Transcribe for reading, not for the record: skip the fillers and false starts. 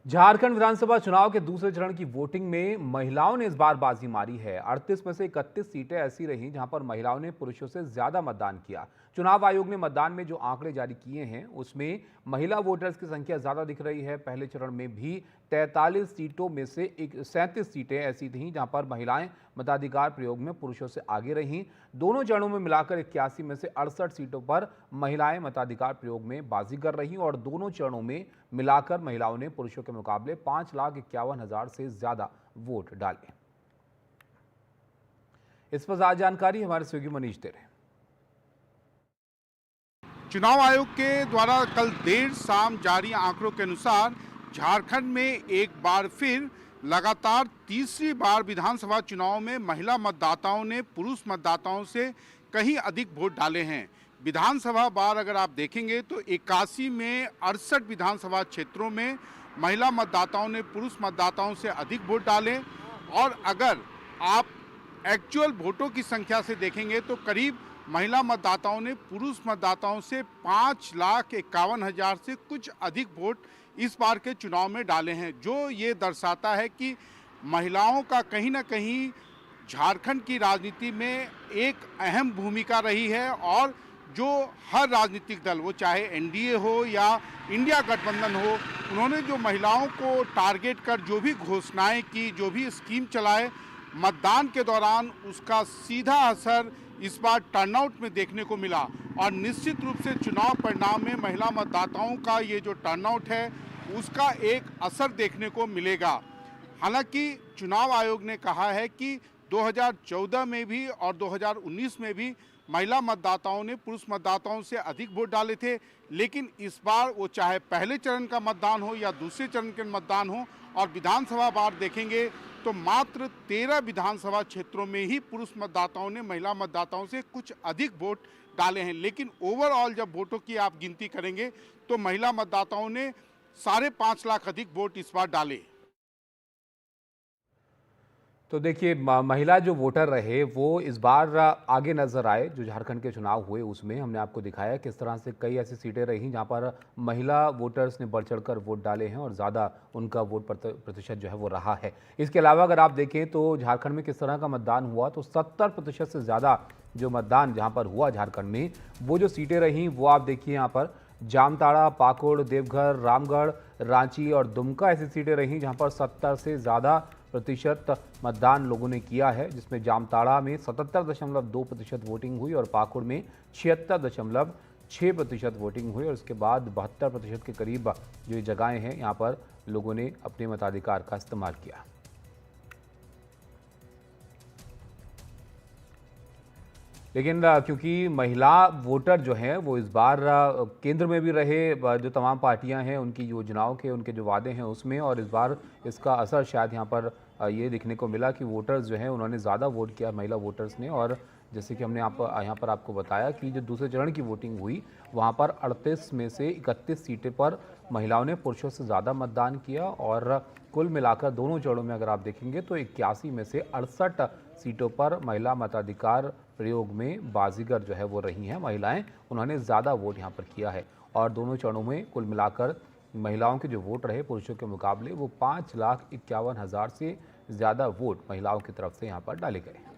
झारखंड विधानसभा चुनाव के दूसरे चरण की वोटिंग में महिलाओं ने इस बार बाजी मारी है। 38 में से 31 सीटें ऐसी रहीं जहां पर महिलाओं ने पुरुषों से ज्यादा मतदान किया। चुनाव आयोग ने मतदान में जो आंकड़े जारी किए हैं उसमें महिला वोटर्स की संख्या ज्यादा दिख रही है। पहले चरण में भी 43 सीटों में से 37 सीटें ऐसी थीं जहां पर महिलाएं मताधिकार प्रयोग में पुरुषों से आगे रहीं। दोनों चरणों में मिलाकर 81 में से 68 सीटों पर महिलाएं मताधिकार प्रयोग में बाजी कर रहीं और दोनों चरणों में मिलाकर महिलाओं ने पुरुषों के मुकाबले 5,51,000 से ज्यादा वोट डाले। इस पर ज्यादा जानकारी हमारे सहयोगी मनीष दे रहे हैं। चुनाव आयोग के द्वारा कल देर शाम जारी आंकड़ों के अनुसार झारखंड में एक बार फिर लगातार तीसरी बार विधानसभा चुनाव में महिला मतदाताओं ने पुरुष मतदाताओं से कहीं अधिक वोट डाले हैं। विधानसभा बार अगर आप देखेंगे तो 81 में 68 विधानसभा क्षेत्रों में महिला मतदाताओं ने पुरुष मतदाताओं से अधिक वोट डाले और अगर आप एक्चुअल वोटों की संख्या से देखेंगे तो करीब महिला मतदाताओं ने पुरुष मतदाताओं से 5,51,000 से कुछ अधिक वोट इस बार के चुनाव में डाले हैं, जो ये दर्शाता है कि महिलाओं का कहीं ना कहीं झारखंड की राजनीति में एक अहम भूमिका रही है और जो हर राजनीतिक दल, वो चाहे एनडीए हो या इंडिया गठबंधन हो, उन्होंने जो महिलाओं को टारगेट कर जो भी घोषणाएं की, जो भी स्कीम चलाए, मतदान के दौरान उसका सीधा असर इस बार टर्नआउट में देखने को मिला और निश्चित रूप से चुनाव परिणाम में महिला मतदाताओं का ये जो टर्नआउट है उसका एक असर देखने को मिलेगा। हालांकि चुनाव आयोग ने कहा है कि 2014 में भी और 2019 में भी महिला मतदाताओं ने पुरुष मतदाताओं से अधिक वोट डाले थे, लेकिन इस बार वो चाहे पहले चरण का मतदान हो या दूसरे चरण के मतदान हो और विधानसभा बार देखेंगे तो मात्र 13 विधानसभा क्षेत्रों में ही पुरुष मतदाताओं ने महिला मतदाताओं से कुछ अधिक वोट डाले हैं। लेकिन ओवरऑल जब वोटों की आप गिनती करेंगे तो महिला मतदाताओं ने 5.5 लाख अधिक वोट इस बार डाले। तो देखिए, महिला जो वोटर रहे वो इस बार आगे नजर आए। जो झारखंड के चुनाव हुए उसमें हमने आपको दिखाया किस तरह से कई ऐसी सीटें रहीं जहां पर महिला वोटर्स ने बढ़ चढ़कर वोट डाले हैं और ज़्यादा उनका वोट प्रतिशत जो है वो रहा है। इसके अलावा अगर आप देखें तो झारखंड में किस तरह का मतदान हुआ तो 70% से ज़्यादा जो मतदान जहाँ पर हुआ झारखंड में, वो जो सीटें रहीं वो आप देखिए यहाँ पर जामताड़ा, पाकुड़, देवघर, रामगढ़, रांची और दुमका ऐसी सीटें रहीं जहाँ पर 70 से ज़्यादा प्रतिशत मतदान लोगों ने किया है, जिसमें जामताड़ा में 77.2% वोटिंग हुई और पाकुड़ में 76.6% वोटिंग हुई और उसके बाद 72% के करीब जो ये जगहें हैं यहाँ पर लोगों ने अपने मताधिकार का इस्तेमाल किया। लेकिन क्योंकि महिला वोटर जो हैं वो इस बार केंद्र में भी रहे, जो तमाम पार्टियां हैं उनकी योजनाओं के, उनके जो वादे हैं उसमें, और इस बार इसका असर शायद यहाँ पर ये दिखने को मिला कि वोटर्स जो हैं उन्होंने ज़्यादा वोट किया महिला वोटर्स ने। और जैसे कि हमने यहाँ पर आपको बताया कि जो दूसरे चरण की वोटिंग हुई वहाँ पर 38 में से 31 सीटें पर महिलाओं ने पुरुषों से ज़्यादा मतदान किया और कुल मिलाकर दोनों चरणों में अगर आप देखेंगे तो 81 में से 68 सीटों पर महिला मताधिकार प्रयोग में बाजीगर जो है वो रही हैं महिलाएं। उन्होंने ज़्यादा वोट यहाँ पर किया है और दोनों चरणों में कुल मिलाकर महिलाओं के जो वोट रहे पुरुषों के मुकाबले वो 5,51,000 से ज़्यादा वोट महिलाओं की तरफ से यहाँ पर डाले गए।